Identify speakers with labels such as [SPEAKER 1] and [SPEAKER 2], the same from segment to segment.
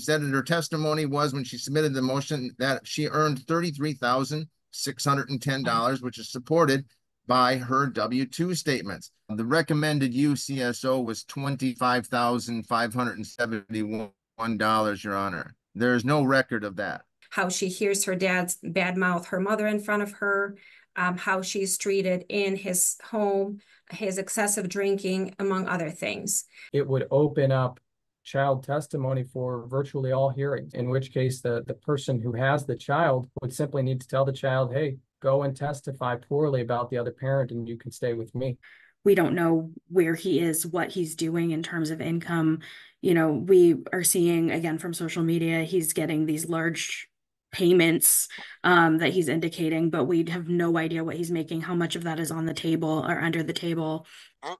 [SPEAKER 1] said that her testimony was when she submitted the motion that she earned $33,610, which is supported by her W-2 statements. The recommended UCSO was $25,571, Your Honor. There is no record of that.
[SPEAKER 2] How she hears her dad's badmouth her mother in front of her, how she's treated in his home, his excessive drinking, among other things.
[SPEAKER 3] It would open up child testimony for virtually all hearings, in which case the person who has the child would simply need to tell the child, hey, go and testify poorly about the other parent and you can stay with me.
[SPEAKER 4] We don't know where he is, what he's doing in terms of income. You know, we are seeing, again, from social media, he's getting these large payments that he's indicating, but we have no idea what he's making, how much of that is on the table or under the table.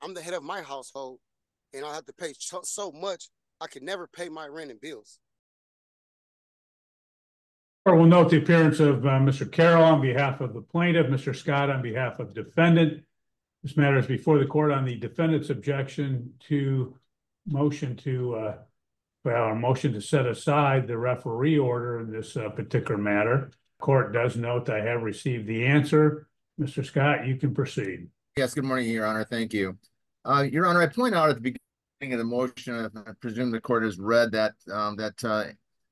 [SPEAKER 5] I'm the head of my household, and I have to pay so much, I can never pay my rent and bills.
[SPEAKER 6] We'll note the appearance of Mr. Carroll on behalf of the plaintiff, Mr. Scott on behalf of defendant. This matter is before the court on the defendant's objection to motion to set aside the referee order in this particular matter. Court does note I have received the answer. Mr. Scott, you can proceed.
[SPEAKER 1] Yes, good morning, Your Honor. Thank you. Your Honor, I point out at the beginning of the motion, I presume the court has read that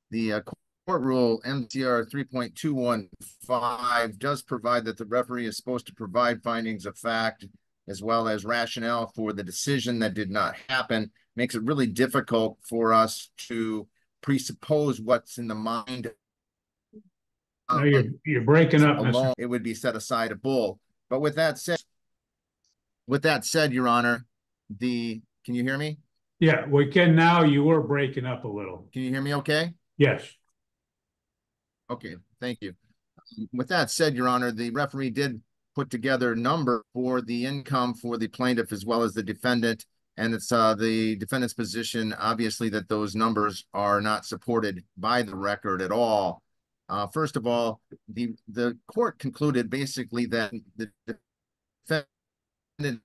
[SPEAKER 1] the court rule MCR 3.215 does provide that the referee is supposed to provide findings of fact as well as rationale for the decision that did not happen. Makes it really difficult for us to presuppose what's in the mind.
[SPEAKER 6] No, you're breaking up,
[SPEAKER 1] alone, it would be set aside a bull. But with that said, Your Honor, can you hear me?
[SPEAKER 6] Yeah, we can now. You were breaking up a little.
[SPEAKER 1] Can you hear me okay?
[SPEAKER 6] Yes.
[SPEAKER 1] Okay, thank you. With that said, Your Honor, the referee did put together a number for the income for the plaintiff as well as the defendant. And it's the defendant's position, obviously, that those numbers are not supported by the record at all. First of all, the court concluded basically that the defendant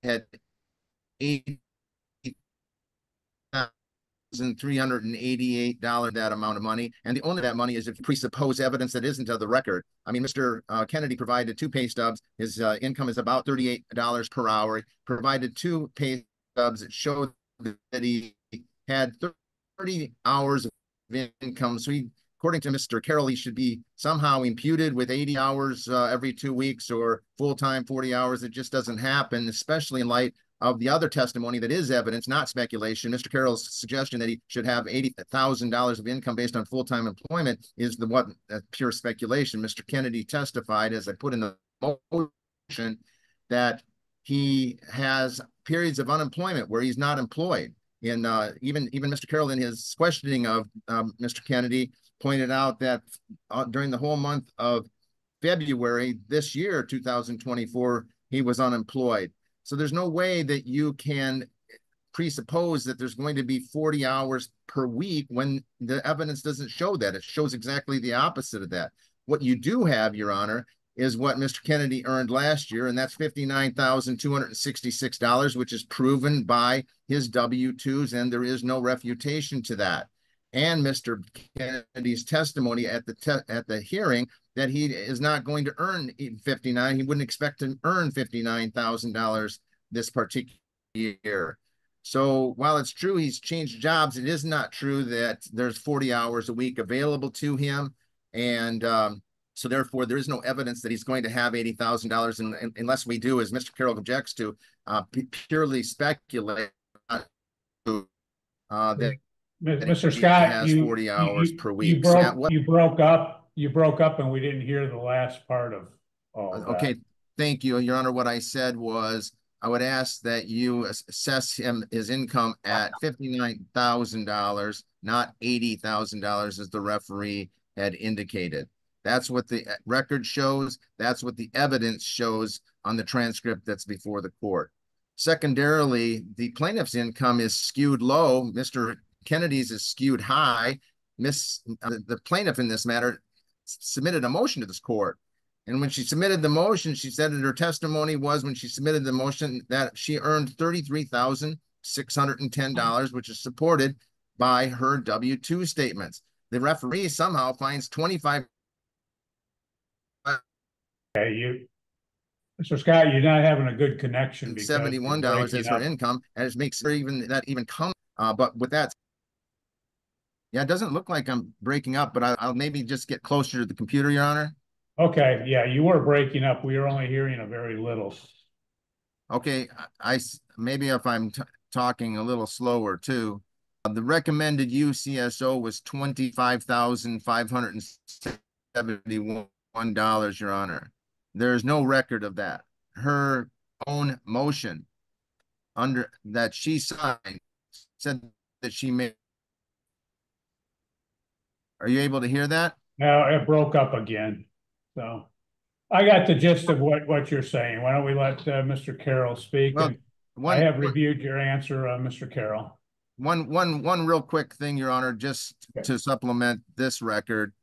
[SPEAKER 1] had $8,388, that amount of money, and the only that money is if you presuppose evidence that isn't of the record. I mean, Mr. Kennedy provided 2 pay stubs. His income is about $38 per hour. He provided 2 pay stubs that showed that he had 30 hours of income. So he, according to Mr. Carroll, he should be somehow imputed with 80 hours every 2 weeks or full-time 40 hours. It just doesn't happen, especially in light of the other testimony that is evidence, not speculation. Mr. Carroll's suggestion that he should have $80,000 of income based on full-time employment is pure speculation. Mr. Kennedy testified, as I put in the motion, that he has periods of unemployment where he's not employed. And even Mr. Carroll, in his questioning of Mr. Kennedy, pointed out that during the whole month of February this year, 2024, he was unemployed. So there's no way that you can presuppose that there's going to be 40 hours per week when the evidence doesn't show that. It shows exactly the opposite of that. What you do have, Your Honor, is what Mr. Kennedy earned last year, and that's $59,266, which is proven by his W-2s, and there is no refutation to that. And Mr. Kennedy's testimony at the hearing that he is not going to earn $59,000. He wouldn't expect to earn $59,000 this particular year. So while it's true he's changed jobs, it is not true that there's 40 hours a week available to him. And so therefore, there is no evidence that he's going to have $80,000 unless we do, as Mr. Carroll objects to, purely speculate that
[SPEAKER 6] Mr. Scott,
[SPEAKER 1] has 40 hours per week.
[SPEAKER 6] You broke up, and we didn't hear the last part of all of that.
[SPEAKER 1] Okay, thank you, Your Honor. What I said was I would ask that you assess his income at $59,000, not $80,000, as the referee had indicated. That's what the record shows. That's what the evidence shows on the transcript that's before the court. Secondarily, the plaintiff's income is skewed low. Mr. Kennedy's is skewed high. The plaintiff in this matter submitted a motion to this court. And when she submitted the motion, she said that her testimony was when she submitted the motion that she earned $33,610, which is supported by her W-2 statements. The referee somehow finds 25.
[SPEAKER 6] Okay, Mr. Scott, you're not having a good connection because
[SPEAKER 1] $71 as her income, and it makes her even come. But with that, yeah, it doesn't look like I'm breaking up, but I'll maybe just get closer to the computer, Your Honor.
[SPEAKER 6] Okay, yeah, you were breaking up. We were only hearing a very little.
[SPEAKER 1] Okay, maybe if I'm talking a little slower too. The recommended UCSO was $25,571, Your Honor. There's no record of that. Her own motion that she signed said that she made. Are you able to hear that?
[SPEAKER 6] No, it broke up again. So I got the gist of what you're saying. Why don't we let Mr. Carroll speak?
[SPEAKER 1] Well,
[SPEAKER 6] I have reviewed your answer, Mr. Carroll.
[SPEAKER 1] One real quick thing, Your Honor, just to supplement this record.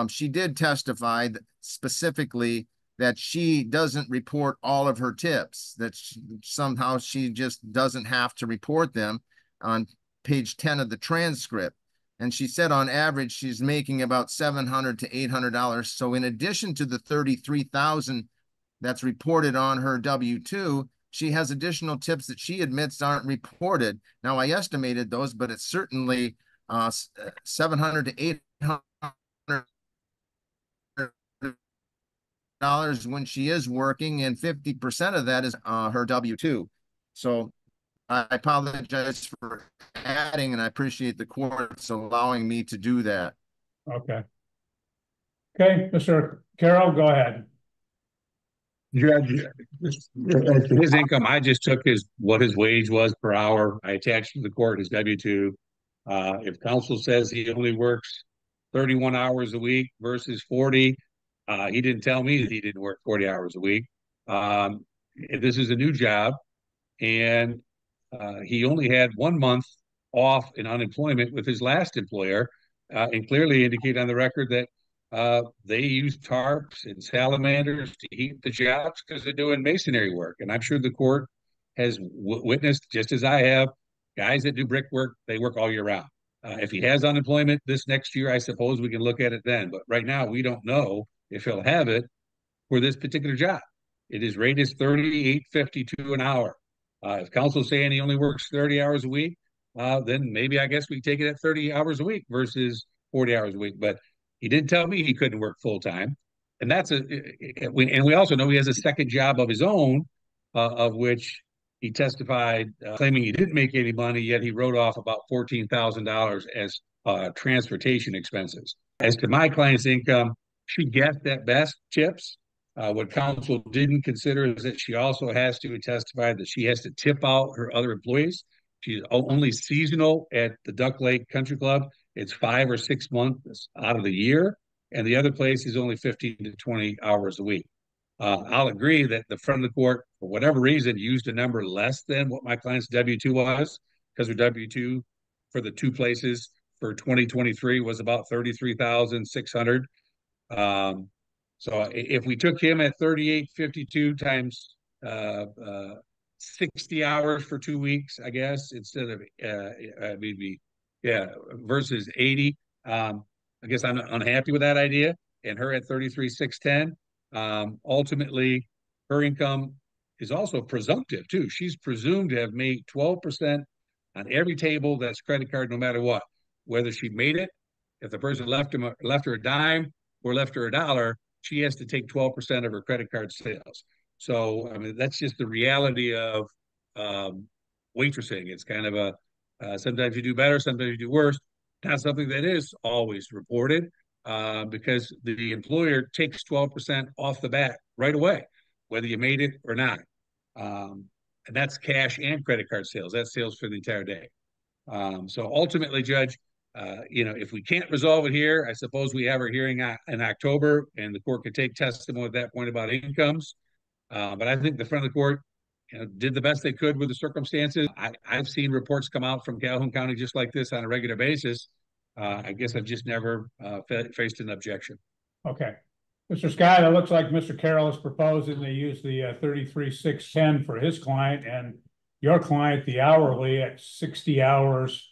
[SPEAKER 1] She did testify specifically that she doesn't report all of her tips, that somehow she just doesn't have to report them on page 10 of the transcript. And she said on average, she's making about $700 to $800. So in addition to the $33,000 that's reported on her W-2, she has additional tips that she admits aren't reported. Now, I estimated those, but it's certainly $700 to $800 when she is working, and 50% of that is her W-2. So I apologize for adding, and I appreciate the courts allowing me to do that.
[SPEAKER 6] Okay. Okay, Mr. Carroll, go ahead.
[SPEAKER 7] Judge, his income, I just took what his wage was per hour. I attached to the court his W-2. If counsel says he only works 31 hours a week versus 40, he didn't tell me that he didn't work 40 hours a week. This is a new job, and he only had 1 month off in unemployment with his last employer, and clearly indicate on the record that they use tarps and salamanders to heat the jobs because they're doing masonry work. And I'm sure the court has witnessed, just as I have, guys that do brickwork, they work all year round. If he has unemployment this next year, I suppose we can look at it then. But right now, we don't know if he'll have it for this particular job. His rate is $38.52 an hour. If counsel's saying he only works 30 hours a week, then maybe I guess we take it at 30 hours a week versus 40 hours a week. But he didn't tell me he couldn't work full time, and and we also know he has a second job of his own, of which he testified claiming he didn't make any money, yet he wrote off about $14,000 as transportation expenses. As to my client's income, she guessed at best tips. What counsel didn't consider is that she also has to testify that she has to tip out her other employees. She's only seasonal at the Duck Lake Country Club. It's 5 or 6 months out of the year, and the other place is only 15 to 20 hours a week. I'll agree that the front of the court, for whatever reason, used a number less than what my client's W-2 was, because her W-2 for the two places for 2023 was about $33,600. So if we took him at $38.52 times 60 hours for 2 weeks, I guess, instead of versus 80. I guess I'm unhappy with that idea. And her at 33,610. Ultimately, her income is also presumptive too. She's presumed to have made 12% on every table that's credit card, no matter what. Whether she made it, if the person left her a dime or left her $1, she has to take 12% of her credit card sales. So, I mean, that's just the reality of waitressing. It's kind of sometimes you do better, sometimes you do worse. Not something that is always reported because the employer takes 12% off the bat right away, whether you made it or not. And that's cash and credit card sales. That's sales for the entire day. So ultimately, Judge, if we can't resolve it here, I suppose we have our hearing in October, and the court could take testimony at that point about incomes. But I think the front of the court did the best they could with the circumstances. I've seen reports come out from Calhoun County just like this on a regular basis. I guess I've just never faced an objection.
[SPEAKER 6] Okay. Mr. Scott, it looks like Mr. Carroll is proposing they use the 33,610 for his client, and your client, the hourly, at 60 hours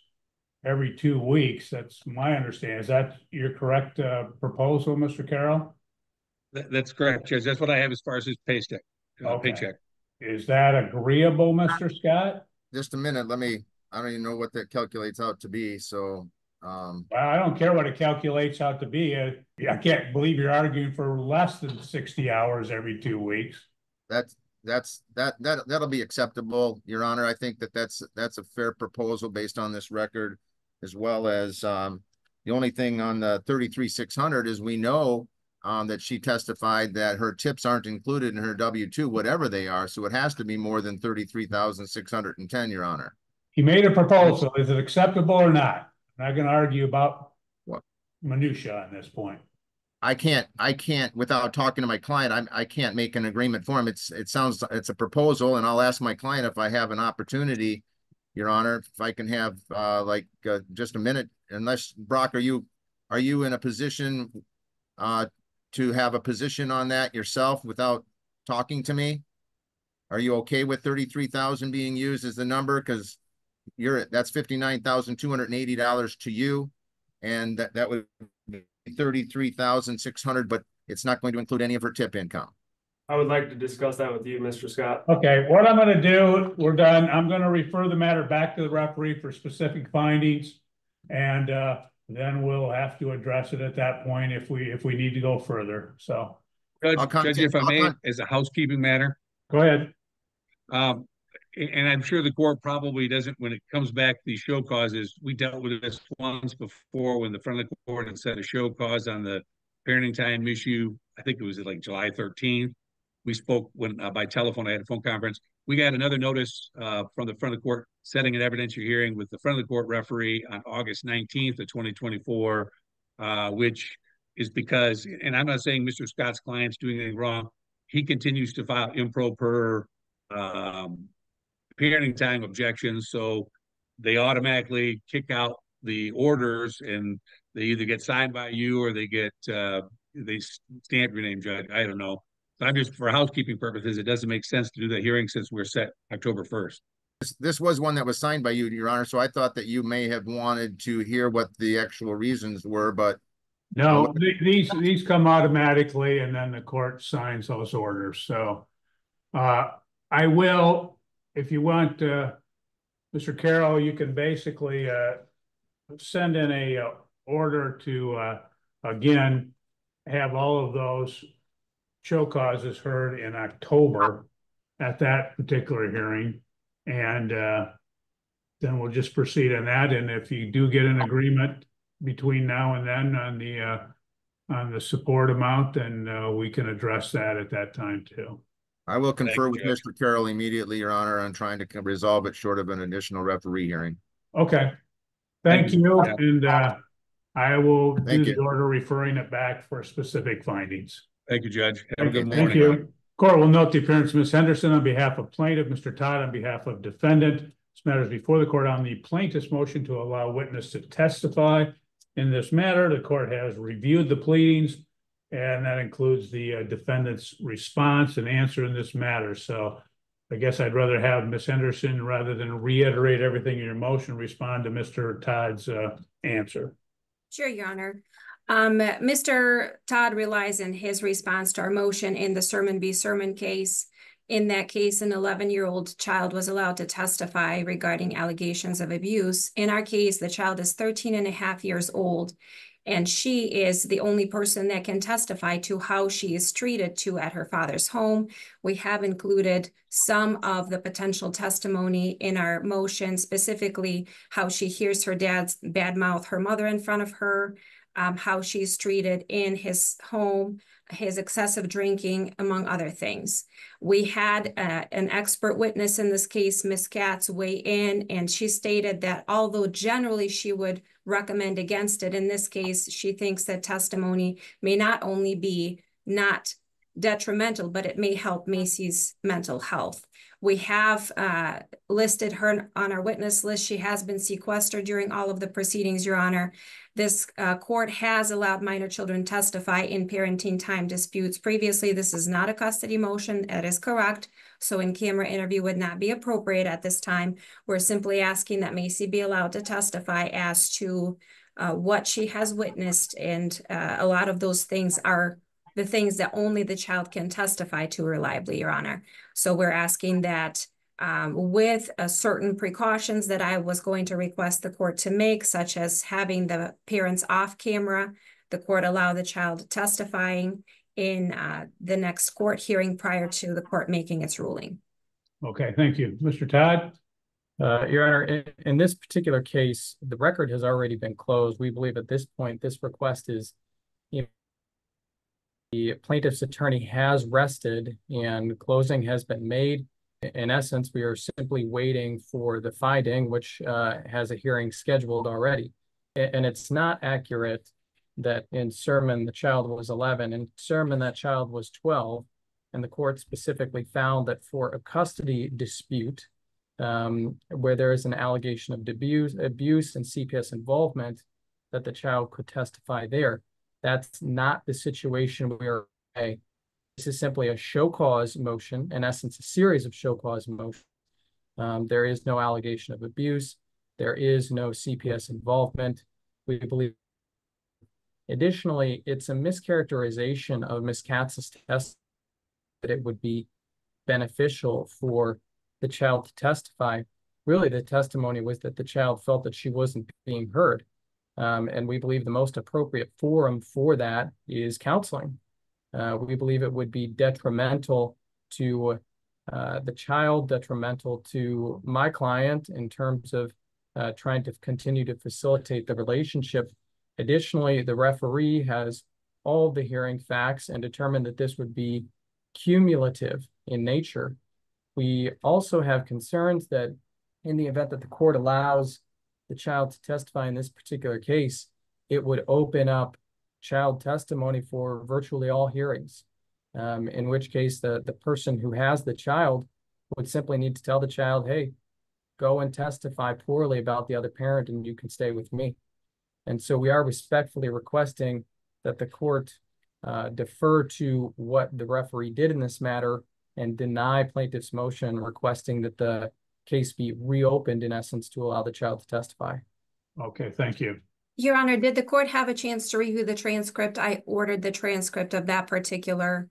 [SPEAKER 6] every 2 weeks. That's my understanding. Is that your correct proposal, Mr. Carroll?
[SPEAKER 7] That's correct, Judge. That's what I have as far as his paycheck.
[SPEAKER 6] Okay.
[SPEAKER 7] Paycheck.
[SPEAKER 6] Is that agreeable, Mr. Scott?
[SPEAKER 1] Just a minute, I don't even know what that calculates out to be, so.
[SPEAKER 6] Well, I don't care what it calculates out to be. I can't believe you're arguing for less than 60 hours every 2 weeks.
[SPEAKER 1] That'll be acceptable, Your Honor. I think that's a fair proposal based on this record, as well as the only thing on the 33,600 is we know that she testified that her tips aren't included in her W-2, whatever they are. So it has to be more than 33,610, Your Honor.
[SPEAKER 6] He made a proposal. Is it acceptable or not? I'm not going to argue about
[SPEAKER 1] what
[SPEAKER 6] minutia on this point.
[SPEAKER 1] I can't, without talking to my client, I can't make an agreement for him. It's a proposal, and I'll ask my client if I have an opportunity, Your Honor, if I can have just a minute. Unless, Brock, are you in a position to have a position on that yourself without talking to me? Are you okay with 33,000 being used as the number? Because that's $59,280 to you, and that would be 33,600, but it's not going to include any of her tip income.
[SPEAKER 8] I would like to discuss that with you, Mr. Scott.
[SPEAKER 6] Okay, what I'm going to do, we're done. I'm going to refer the matter back to the referee for specific findings, and then we'll have to address it at that point if we need to go further. So,
[SPEAKER 7] Judge, if I may, as a housekeeping matter.
[SPEAKER 6] Go ahead.
[SPEAKER 7] And I'm sure the court probably doesn't, when it comes back to these show causes, we dealt with this once before when the front of the court had set a show cause on the parenting time issue. I think it was like July 13th. We spoke by telephone. I had a phone conference. We got another notice from the front of the court setting an evidentiary hearing with the front of the court referee on August 19th of 2024, which is because, and I'm not saying Mr. Scott's client's doing anything wrong. He continues to file improper parenting time objections, so they automatically kick out the orders, and they either get signed by you or they get they stamp your name, Judge. I don't know. So I'm just, for housekeeping purposes, it doesn't make sense to do the hearing since we're set October 1st.
[SPEAKER 1] This was one that was signed by you, Your Honor, so I thought that you may have wanted to hear what the actual reasons were, but
[SPEAKER 6] no, these come automatically, and then the court signs those orders. So I will, if you want, Mr. Carroll, you can basically send in a order to again have all of those show causes heard in October at that particular hearing, and then we'll just proceed on that. And if you do get an agreement between now and then on the support amount, then we can address that at that time too.
[SPEAKER 1] I will confer with Mr. Carroll immediately, Your Honor, on trying to resolve it short of an additional referee hearing.
[SPEAKER 6] Okay. Thank you. And I will do the order referring it back for specific findings.
[SPEAKER 7] Thank you, Judge. Have a good morning.
[SPEAKER 6] Thank you. Court will note the appearance of Ms. Henderson on behalf of plaintiff, Mr. Todd on behalf of defendant. This matter is before the court on the plaintiff's motion to allow witness to testify. In this matter, the court has reviewed the pleadings, and that includes the defendant's response and answer in this matter. So I guess I'd rather have Ms. Henderson, rather than reiterate everything in your motion, respond to Mr. Todd's answer.
[SPEAKER 2] Sure, Your Honor. Mr. Todd relies in his response to our motion in the Sermon v. Sermon case. In that case, an 11-year-old child was allowed to testify regarding allegations of abuse. In our case, the child is 13 and a half years old, and she is the only person that can testify to how she is treated at her father's home. We have included some of the potential testimony in our motion, specifically how she hears her dad's badmouth her mother in front of her, how she's treated in his home, his excessive drinking, among other things. We had an expert witness in this case, Ms. Katz, weigh in, and she stated that although generally she would recommend against it, in this case, she thinks that testimony may not only be not detrimental, but it may help Macy's mental health. We have listed her on our witness list. She has been sequestered during all of the proceedings, Your Honor. This court has allowed minor children testify in parenting time disputes. Previously, this is not a custody motion. That is correct. So in-camera interview would not be appropriate at this time. We're simply asking that Macy be allowed to testify as to what she has witnessed, and a lot of those things are the things that only the child can testify to reliably, Your Honor. So we're asking that with certain precautions that I was going to request the court to make, such as having the parents off camera, the court allow the child testifying in the next court hearing prior to the court making its ruling.
[SPEAKER 6] Okay, thank you. Mr. Todd?
[SPEAKER 3] Your Honor, in this particular case, the record has already been closed. We believe at this point, this request is, the plaintiff's attorney has rested and closing has been made. In essence, we are simply waiting for the finding, which has a hearing scheduled already. And it's not accurate that in sermon, the child was 11, in sermon, that child was 12. And the court specifically found that for a custody dispute, where there is an allegation of abuse and CPS involvement, that the child could testify there. That's not the situation we are in. This is simply a show cause motion, in essence, a series of show cause motions. There is no allegation of abuse. There is no CPS involvement. We believe. Additionally, it's a mischaracterization of Ms. Katz's test that it would be beneficial for the child to testify. Really, the testimony was that the child felt that she wasn't being heard. And we believe the most appropriate forum for that is counseling. We believe it would be detrimental to the child, detrimental to my client in terms of trying to continue to facilitate the relationship. Additionally, the referee has all the hearing facts and determined that this would be cumulative in nature. We also have concerns that in the event that the court allows the child to testify in this particular case, it would open up child testimony for virtually all hearings, in which case the person who has the child would simply need to tell the child, hey, go and testify poorly about the other parent and you can stay with me. And so we are respectfully requesting that the court defer to what the referee did in this matter and deny plaintiff's motion requesting that the case be reopened, in essence, to allow the child to testify.
[SPEAKER 6] Okay, thank you.
[SPEAKER 2] Your Honor, did the court have a chance to review the transcript? I ordered the transcript of that particular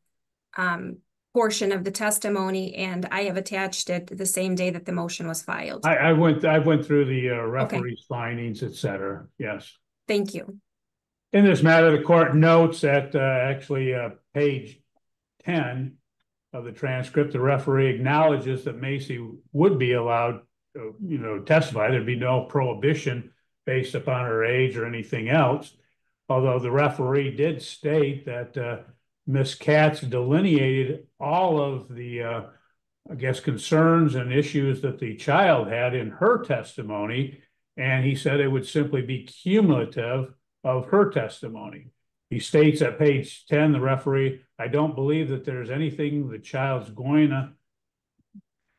[SPEAKER 2] portion of the testimony, and I have attached it the same day that the motion was filed.
[SPEAKER 6] I went through the referee's findings, et cetera. Yes.
[SPEAKER 2] Thank you.
[SPEAKER 6] In this matter, the court notes at page 10 of the transcript, the referee acknowledges that Macy would be allowed to, testify. There'd be no prohibition based upon her age or anything else. Although the referee did state that Ms. Katz delineated all of the, concerns and issues that the child had in her testimony, and he said it would simply be cumulative of her testimony. He states at page 10, the referee, I don't believe that there's anything the child's going to,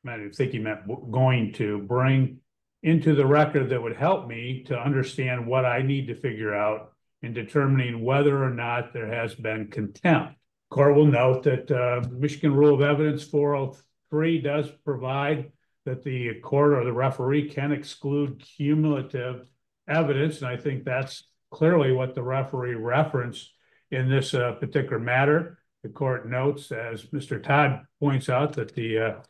[SPEAKER 6] I think he meant going to bring into the record that would help me to understand what I need to figure out in determining whether or not there has been contempt. Court will note that Michigan Rule of Evidence 403 does provide that the court or the referee can exclude cumulative evidence, and I think that's clearly what the referee referenced in this particular matter. The court notes, as Mr. Todd points out, that the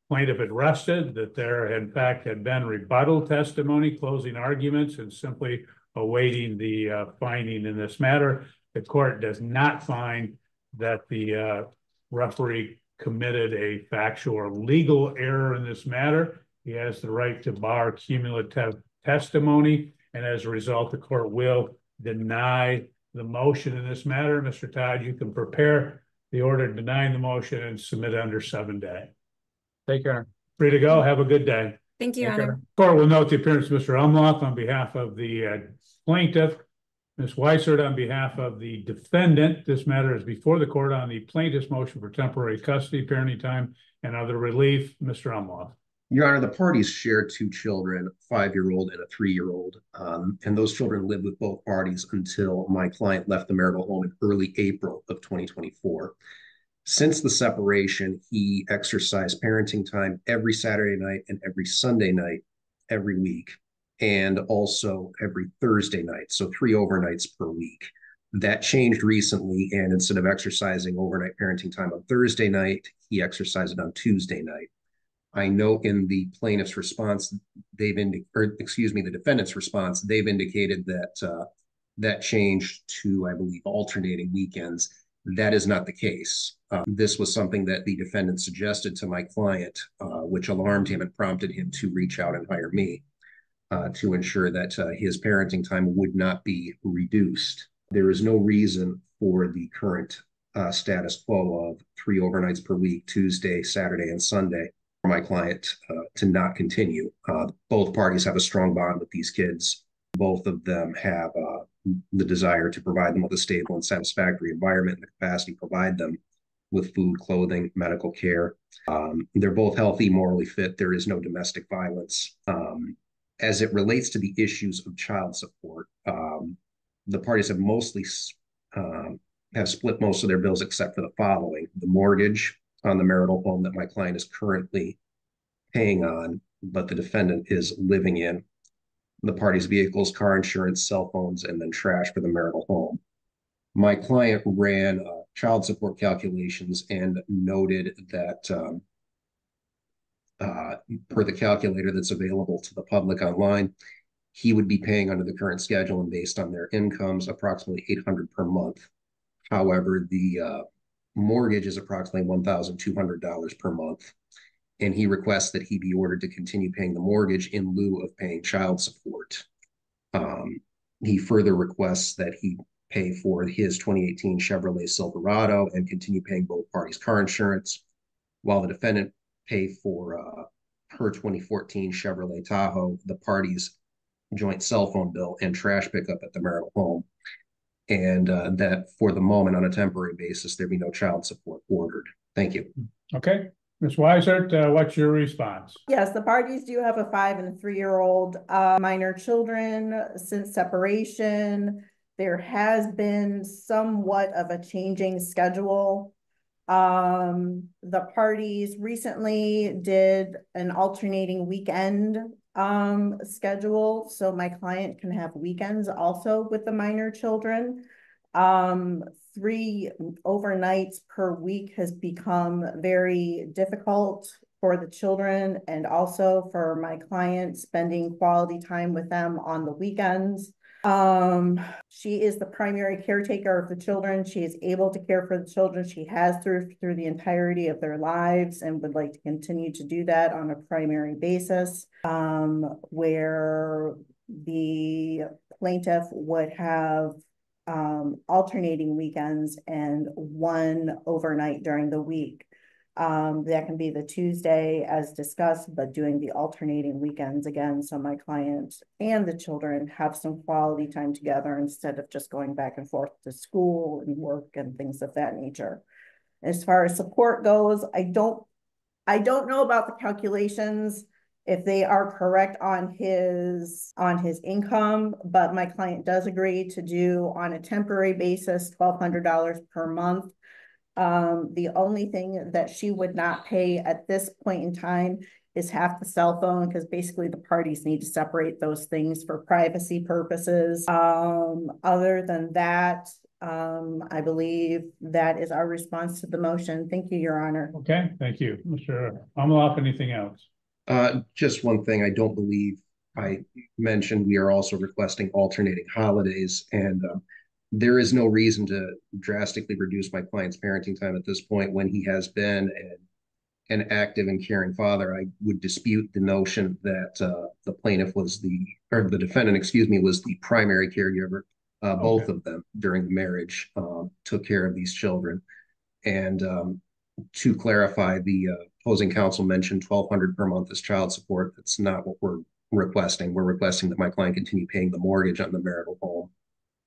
[SPEAKER 6] plaintiff had rested, that there in fact had been rebuttal testimony, closing arguments, and simply awaiting the finding in this matter. The court does not find that the referee committed a factual or legal error in this matter. He has the right to bar cumulative testimony, and as a result, the court will deny the motion in this matter. Mr. Todd, you can prepare the order denying the motion and submit under 7 days.
[SPEAKER 3] Thank you, Your Honor.
[SPEAKER 6] Free to go. Have a good day.
[SPEAKER 2] Thank you, Your Honor.
[SPEAKER 6] Court will note the appearance of Mr. Umlauf on behalf of the plaintiff, Ms. Weissert on behalf of the defendant. This matter is before the court on the plaintiff's motion for temporary custody, parenting time, and other relief. Mr. Umlauf.
[SPEAKER 9] Your Honor, the parties share 2 children, a 5-year-old and a 3-year-old, and those children lived with both parties until my client left the marital home in early April of 2024. Since the separation, he exercised parenting time every Saturday night and every Sunday night every week, and also every Thursday night. So 3 overnights per week. That changed recently, and instead of exercising overnight parenting time on Thursday night, he exercised it on Tuesday night. I know in the plaintiff's response, the defendant's response, they've indicated that that changed to, I believe, alternating weekends. That is not the case. This was something that the defendant suggested to my client, which alarmed him and prompted him to reach out and hire me to ensure that his parenting time would not be reduced. There is no reason for the current status quo of 3 overnights per week, Tuesday, Saturday, and Sunday, for my client to not continue. Both parties have a strong bond with these kids. Both of them have the desire to provide them with a stable and satisfactory environment and the capacity to provide them with food, clothing, medical care. They're both healthy, morally fit. There is no domestic violence. As it relates to the issues of child support, the parties have mostly have split most of their bills except for the following: the mortgage on the marital home that my client is currently paying on, but the defendant is living in, the parties' vehicles, car insurance, cell phones, and then trash for the marital home. My client ran child support calculations and noted that per the calculator that's available to the public online, he would be paying under the current schedule and based on their incomes approximately $800 per month. However, the mortgage is approximately $1,200 per month, and he requests that he be ordered to continue paying the mortgage in lieu of paying child support. He further requests that he pay for his 2018 Chevrolet Silverado and continue paying both parties' car insurance, while the defendant pay for her 2014 Chevrolet Tahoe, the parties' joint cell phone bill, and trash pickup at the marital home. And that for the moment, on a temporary basis, there be no child support ordered. Thank you.
[SPEAKER 6] Okay. Ms. Weisert, what's your response?
[SPEAKER 10] Yes, the parties do have a 5 and a 3-year-old minor children. Since separation, there has been somewhat of a changing schedule. The parties recently did an alternating weekend schedule, so my client can have weekends also with the minor children. 3 overnights per week has become very difficult for the children and also for my client spending quality time with them on the weekends. She is the primary caretaker of the children. She is able to care for the children. She has through the entirety of their lives and would like to continue to do that on a primary basis, where the plaintiff would have alternating weekends and 1 overnight during the week. That can be the Tuesday as discussed, but doing the alternating weekends again, so my client and the children have some quality time together instead of just going back and forth to school and work and things of that nature. As far as support goes, I don't know about the calculations if they are correct on his income, but my client does agree to do on a temporary basis $1,200 per month. The only thing that she would not pay at this point in time is half the cell phone, because basically the parties need to separate those things for privacy purposes. Other than that, I believe that is our response to the motion. Thank you, Your Honor.
[SPEAKER 6] Okay, thank you. Mr. Umlauf, anything else?
[SPEAKER 9] Just one thing, I don't believe I mentioned, we are also requesting alternating holidays, and there is no reason to drastically reduce my client's parenting time at this point when he has been an active and caring father. I would dispute the notion that the plaintiff was the defendant, was the primary caregiver. Both of them during the marriage took care of these children. And to clarify, the opposing counsel mentioned $1,200 per month as child support. That's not what we're requesting. We're requesting that my client continue paying the mortgage on the marital home,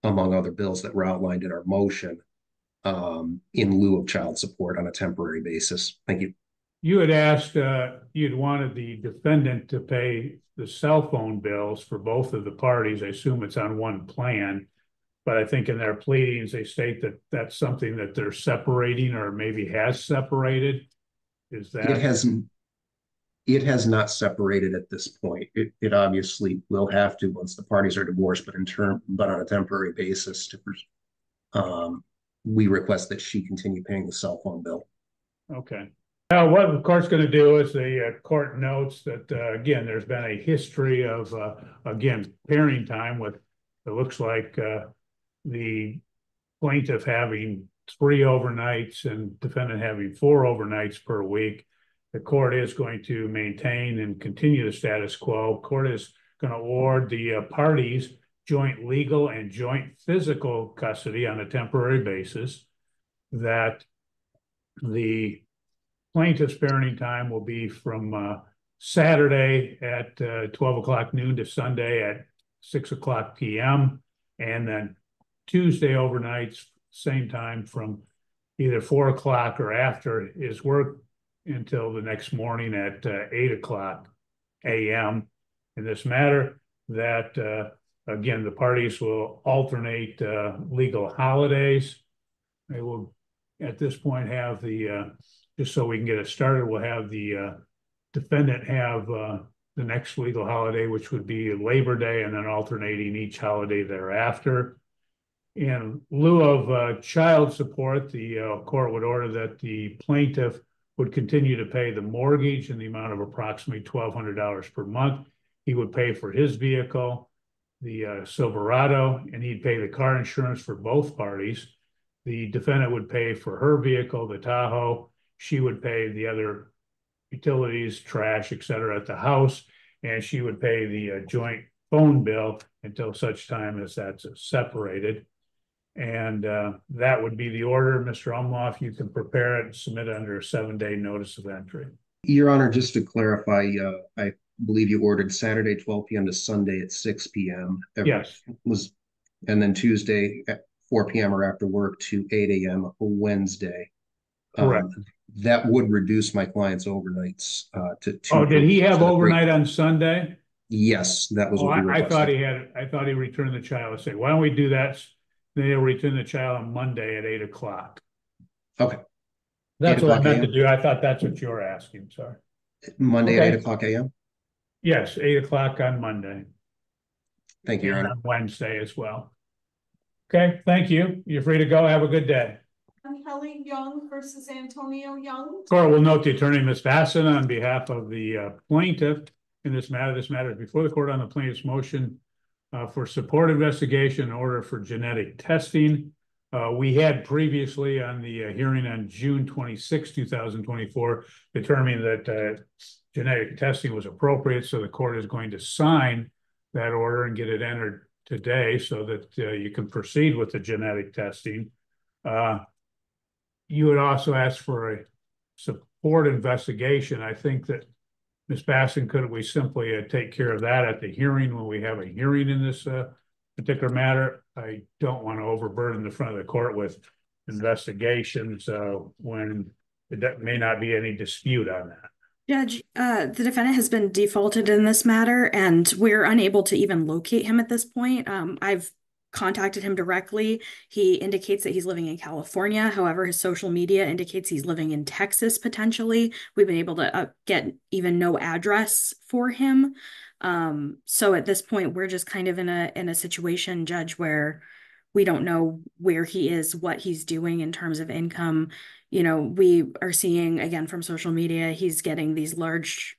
[SPEAKER 9] among other bills that were outlined in our motion, in lieu of child support on a temporary basis. Thank you.
[SPEAKER 6] You had asked, you'd wanted the defendant to pay the cell phone bills for both of the parties. I assume it's on one plan. But I think in their pleadings, they state that that's something that they're separating or maybe has separated. Is that?
[SPEAKER 9] It has not separated at this point. It obviously will have to once the parties are divorced, but on a temporary basis we request that she continue paying the cell phone bill.
[SPEAKER 6] Okay. Now, what the court's going to do is the court notes that, again, there's been a history of, again, pairing time with, it looks like the plaintiff having 3 overnights and defendant having 4 overnights per week. The court is going to maintain and continue the status quo. Court is going to award the parties joint legal and joint physical custody on a temporary basis. That the plaintiff's parenting time will be from Saturday at 12 o'clock noon to Sunday at 6 o'clock p.m. And then Tuesday overnights, same time from either 4 o'clock or after his work until the next morning at 8 o'clock a.m. In this matter, that again, the parties will alternate legal holidays. They will, at this point, have the, just so we can get it started, we'll have the defendant have the next legal holiday, which would be Labor Day, and then alternating each holiday thereafter. In lieu of child support, the court would order that the plaintiff would continue to pay the mortgage in the amount of approximately $1,200 per month. He would pay for his vehicle, the Silverado, and he'd pay the car insurance for both parties. The defendant would pay for her vehicle, the Tahoe. She would pay the other utilities, trash, etc. at the house, and she would pay the joint phone bill until such time as that's separated. And that would be the order. Mr. Umlauf, you can prepare it and submit it under a 7-day notice of entry.
[SPEAKER 9] Your Honor, just to clarify, I believe you ordered Saturday 12 p.m. to Sunday at 6 p.m.
[SPEAKER 6] Yes.
[SPEAKER 9] And then Tuesday at 4 p.m. or after work to 8 a.m. Wednesday.
[SPEAKER 6] Correct.
[SPEAKER 9] That would reduce my client's overnights to 2.
[SPEAKER 6] Oh, did he have overnight on Sunday?
[SPEAKER 9] Yes, that was what we
[SPEAKER 6] I thought he had. I thought he returned the child. I said, why don't we do that? Then he'll return the child on Monday at 8 o'clock.
[SPEAKER 9] Okay.
[SPEAKER 6] That's what I meant to do. I thought that's what you were asking. Sorry.
[SPEAKER 9] Monday at 8 o'clock a.m.?
[SPEAKER 6] Yes, 8 o'clock on Monday.
[SPEAKER 9] Thank you, Your Honor.
[SPEAKER 6] On Wednesday as well. Okay, thank you. You're free to go. Have a good day.
[SPEAKER 11] Kelly Young versus Antonio Young.
[SPEAKER 6] Court will note the attorney, Ms. Basson, on behalf of the plaintiff in this matter. This matter is before the court on the plaintiff's motion for support investigation in order for genetic testing. We had previously on the hearing on June 26, 2024, determined that genetic testing was appropriate. So the court is going to sign that order and get it entered today so that you can proceed with the genetic testing. You would also ask for a support investigation. I think that Ms. Basson, could we simply take care of that at the hearing when we have a hearing in this particular matter? I don't want to overburden the front of the court with investigations when there may not be any dispute on that.
[SPEAKER 4] Judge, the defendant has been defaulted in this matter, and we're unable to even locate him at this point. I've contacted him directly. He indicates that he's living in California. However, his social media indicates he's living in Texas potentially. We've been able to get even no address for him. So at this point, we're just kind of in a situation, Judge, where we don't know where he is, what he's doing in terms of income. You know, we are seeing, again, from social media, he's getting these large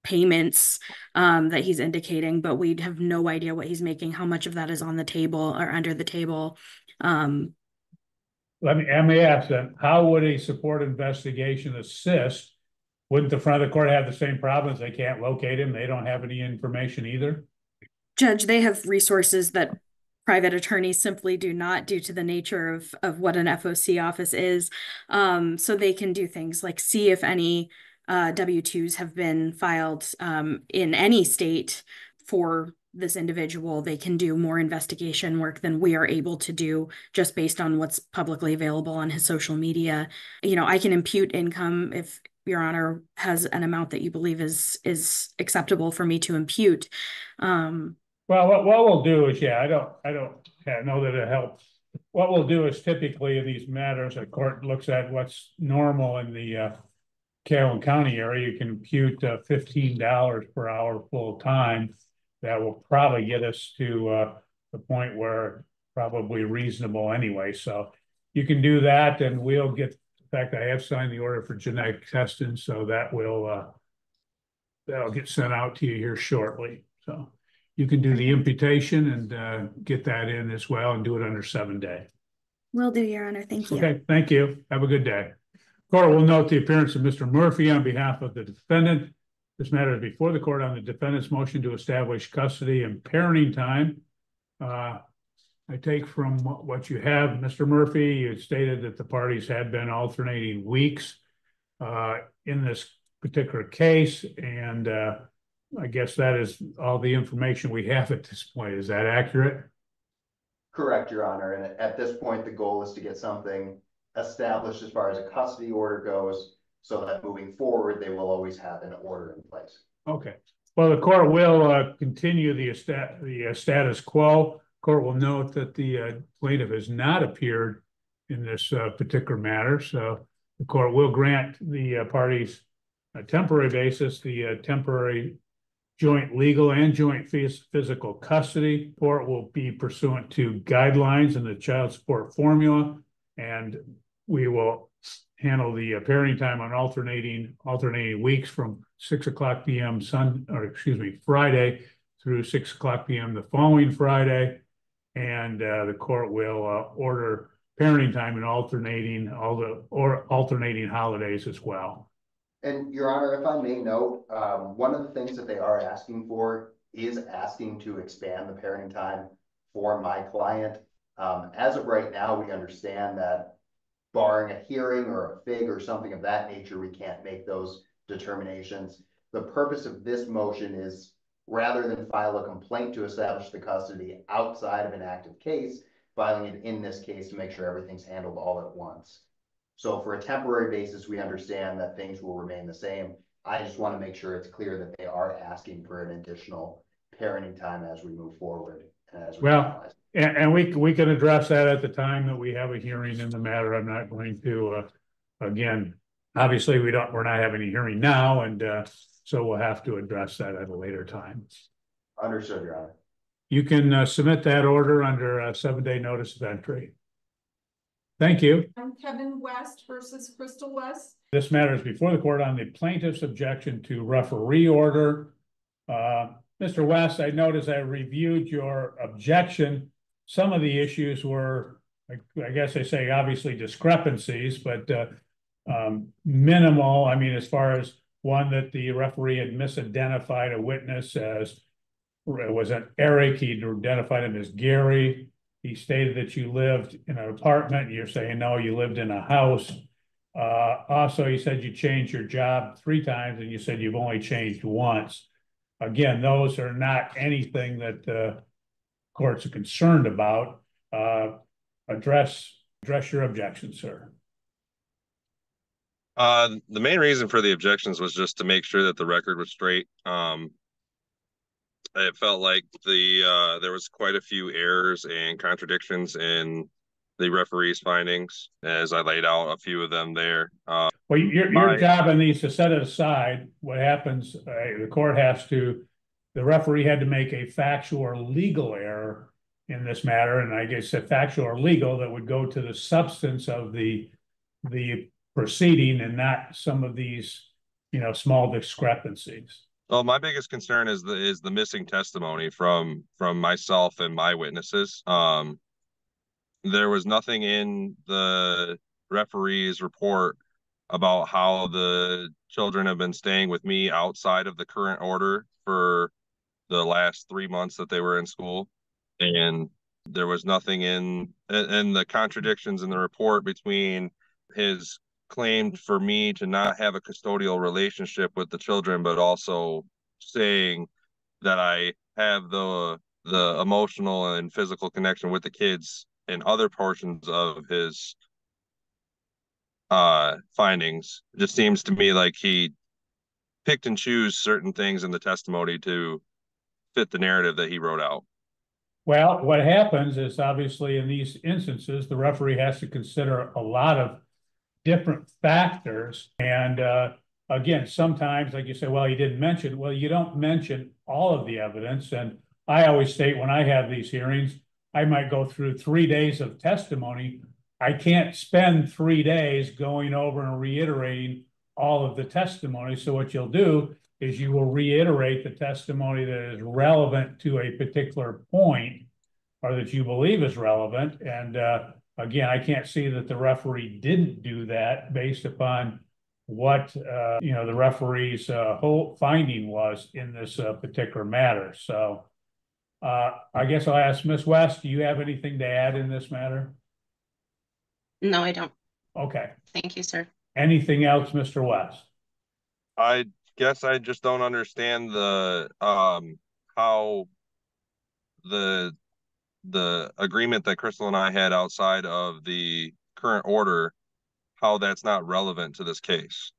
[SPEAKER 4] payments that he's indicating, but we have no idea what he's making, how much of that is on the table or under the table.
[SPEAKER 6] Let me ask then, how would a support investigation assist? Wouldn't the front of the court have the same problems? They can't locate him. They don't have any information either.
[SPEAKER 4] Judge, they have resources that private attorneys simply do not, due to the nature of what an FOC office is. So they can do things like see if any W-2s have been filed in any state for this individual. They can do more investigation work than we are able to do just based on what's publicly available on his social media. You know, I can impute income if Your Honor has an amount that you believe is acceptable for me to impute.
[SPEAKER 6] Well, what we'll do is, yeah, I don't Yeah, I know that it helps. What we'll do is typically in these matters, the court looks at what's normal in the Calhoun County area. You can impute $15 per hour full time. That will probably get us to the point where probably reasonable anyway. So you can do that, and we'll get. In fact, I have signed the order for genetic testing, so that will that'll get sent out to you here shortly. So you can do the imputation and get that in as well, and do it under 7 days.
[SPEAKER 4] Will do, Your Honor. Thank you.
[SPEAKER 6] Okay, thank you. Have a good day. Court will note the appearance of Mr. Murphy on behalf of the defendant. This matter is before the court on the defendant's motion to establish custody and parenting time. I take from what you have, Mr. Murphy, you stated that the parties had been alternating weeks in this particular case, and I guess that is all the information we have at this point. Is that accurate?
[SPEAKER 12] Correct, Your Honor. And at this point, the goal is to get something established as far as a custody order goes, so that moving forward, they will always have an order in place.
[SPEAKER 6] Okay. Well, the court will continue the status quo. Court will note that the plaintiff has not appeared in this particular matter, so the court will grant the parties a temporary basis, the temporary joint legal and joint physical custody. Court will be pursuant to guidelines in the child support formula, and we will handle the parenting time on alternating weeks from 6 o'clock p.m. Friday through 6 o'clock p.m. the following Friday, and the court will order parenting time and alternating holidays as well.
[SPEAKER 12] And Your Honor, if I may note, one of the things that they are asking for is asking to expand the parenting time for my client. As of right now, we understand that barring a hearing or a FIG or something of that nature, we can't make those determinations. The purpose of this motion is, rather than file a complaint to establish the custody outside of an active case, filing it in this case to make sure everything's handled all at once. So for a temporary basis, we understand that things will remain the same. I just want to make sure it's clear that they are asking for an additional parenting time as we move forward.
[SPEAKER 6] And we can address that at the time that we have a hearing in the matter. I'm not going to, again, obviously we're not having a hearing now, and so we'll have to address that at a later time.
[SPEAKER 12] Understood, Your Honor.
[SPEAKER 6] You can submit that order under a 7-day notice of entry. Thank you.
[SPEAKER 11] I'm Kevin West versus Crystal West.
[SPEAKER 6] This matter is before the court on the plaintiff's objection to referee order. Mr. West, I noticed I reviewed your objection. Some of the issues were, I guess I say, obviously discrepancies, but minimal. I mean, as far as one, that the referee had misidentified a witness as, it was an Eric, he identified him as Gary. He stated that you lived in an apartment. You're saying, no, you lived in a house. Also, you said you changed your job 3 times, and you said you've only changed once. Again, those are not anything that the courts are concerned about. Address your objection, sir.
[SPEAKER 13] The main reason for the objections was just to make sure that the record was straight. It felt like there was quite a few errors and contradictions in the referee's findings, as I laid out a few of them there.
[SPEAKER 6] Well, your job in these to set it aside. What happens, the court has to, the referee had to make a factual or legal error in this matter, and I guess a factual or legal that would go to the substance of the proceeding and not some of these, small discrepancies.
[SPEAKER 13] Well, my biggest concern is the missing testimony from myself and my witnesses. There was nothing in the referee's report about how the children have been staying with me outside of the current order for the last 3 months that they were in school. And there was nothing in the contradictions in the report between his claim for me to not have a custodial relationship with the children, but also saying that I have the emotional and physical connection with the kids in other portions of his findings. It just seems to me like he picked and chose certain things in the testimony to fit the narrative that he wrote out.
[SPEAKER 6] Well, what happens is obviously in these instances, the referee has to consider a lot of different factors. And again, sometimes, like you say, well, you didn't mention, well, you don't mention all of the evidence. And I always state when I have these hearings, I might go through 3 days of testimony. I can't spend 3 days going over and reiterating all of the testimony. So what you'll do is you will reiterate the testimony that is relevant to a particular point or that you believe is relevant. And again, I can't see that the referee didn't do that based upon what the referee's whole finding was in this particular matter. So I guess I'll ask Ms. West, do you have anything to add in this matter?
[SPEAKER 14] No, I don't.
[SPEAKER 6] Okay.
[SPEAKER 14] Thank you, sir.
[SPEAKER 6] Anything else, Mr. West?
[SPEAKER 13] I guess I just don't understand the how the agreement that Crystal and I had outside of the current order, how that's not relevant to this case.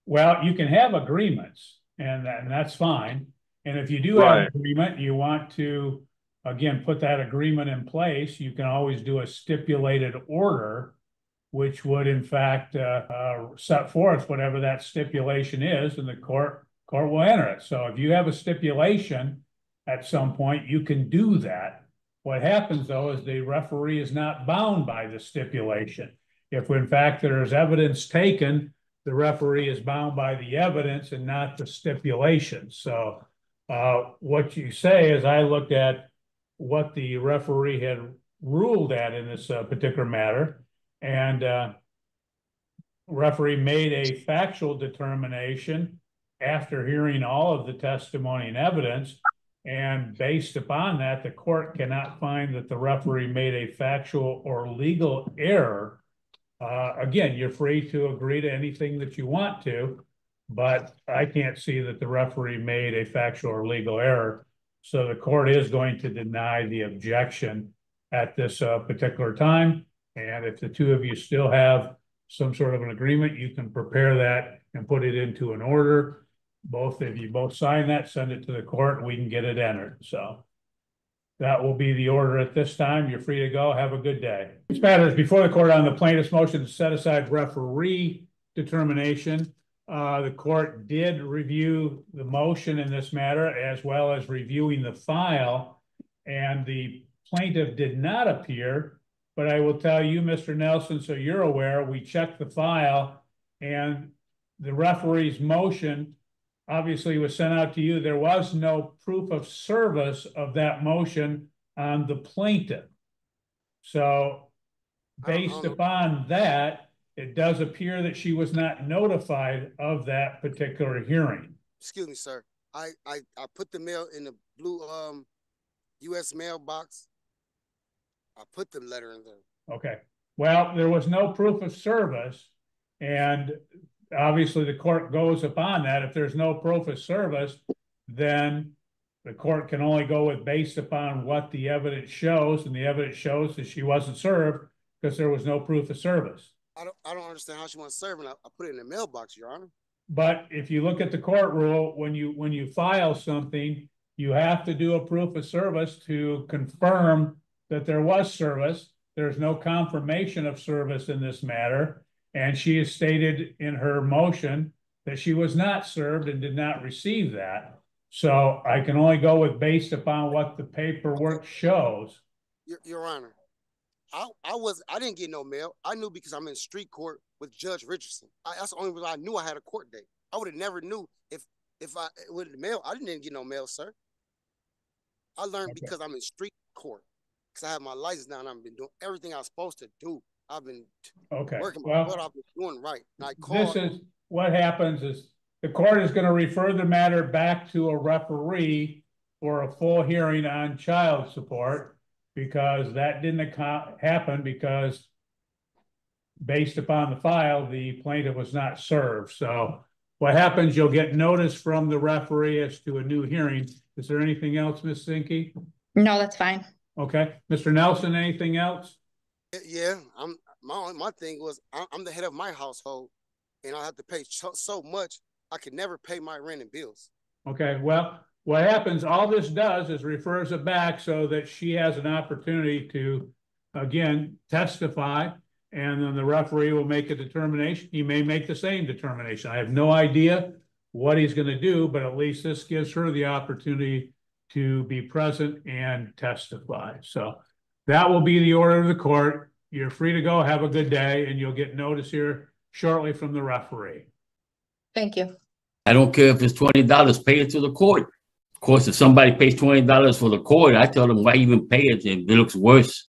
[SPEAKER 6] Well, you can have agreements, and that's fine. And if you do have an agreement, you want to, again, put that agreement in place, you can always do a stipulated order, which would in fact set forth whatever that stipulation is, and the court will enter it. So if you have a stipulation at some point, you can do that. What happens though is the referee is not bound by the stipulation. If in fact there's evidence taken, the referee is bound by the evidence and not the stipulation. So what you say is I looked at what the referee had ruled at in this particular matter, and referee made a factual determination after hearing all of the testimony and evidence, and based upon that, the court cannot find that the referee made a factual or legal error. Again, you're free to agree to anything that you want to, but I can't see that the referee made a factual or legal error. So the court is going to deny the objection at this particular time. And if the two of you still have some sort of an agreement, you can prepare that and put it into an order. If you both sign that, send it to the court, and we can get it entered. So that will be the order at this time. You're free to go. Have a good day. This matter is before the court on the plaintiff's motion to set aside referee determination. The court did review the motion in this matter, as well as reviewing the file, and the plaintiff did not appear. But I will tell you, Mr. Nelson, so you're aware, we checked the file, and the referee's motion obviously was sent out to you. There was no proof of service of that motion on the plaintiff. So based upon that, it does appear that she was not notified of that particular hearing.
[SPEAKER 5] Excuse me, sir. I put the mail in the blue U.S. mailbox. I put the letter in there.
[SPEAKER 6] Okay. Well, there was no proof of service, and obviously the court goes upon that. If there's no proof of service, then the court can only go with based upon what the evidence shows, and the evidence shows that she wasn't served because there was no proof of service.
[SPEAKER 5] I don't understand how she wants serving. I put it in the mailbox, Your Honor.
[SPEAKER 6] But if you look at the court rule, when you file something, you have to do a proof of service to confirm that there was service. There's no confirmation of service in this matter. And she has stated in her motion that she was not served and did not receive that. So I can only go with based upon what the paperwork shows.
[SPEAKER 5] Your Honor, I didn't get no mail. I knew because I'm in street court with Judge Richardson. That's the only reason I knew I had a court date. I would have never knew if I with the mail. I didn't get no mail, sir. I learned because I'm in street court. Because I have my license now and I've been doing everything I was supposed to do. I've been working my butt off, doing right. And I called.
[SPEAKER 6] This is what happens is the court is going to refer the matter back to a referee for a full hearing on child support, because that didn't happen because based upon the file, the plaintiff was not served. So what happens, you'll get notice from the referee as to a new hearing. Is there anything else, Ms. Zinke?
[SPEAKER 14] No, that's fine.
[SPEAKER 6] Okay. Mr. Nelson, anything else?
[SPEAKER 5] Yeah, my thing was I'm the head of my household, and I have to pay so much I could never pay my rent and bills.
[SPEAKER 6] Okay, well, what happens, all this does is refers it back so that she has an opportunity to, again, testify, and then the referee will make a determination. He may make the same determination. I have no idea what he's going to do, but at least this gives her the opportunity to be present and testify. So that will be the order of the court. You're free to go. Have a good day, and you'll get notice here shortly from the referee.
[SPEAKER 14] Thank you.
[SPEAKER 15] I don't care if it's $20, pay it to the court. Of course, if somebody pays $20 for the court, I tell them, why even pay it if it looks worse?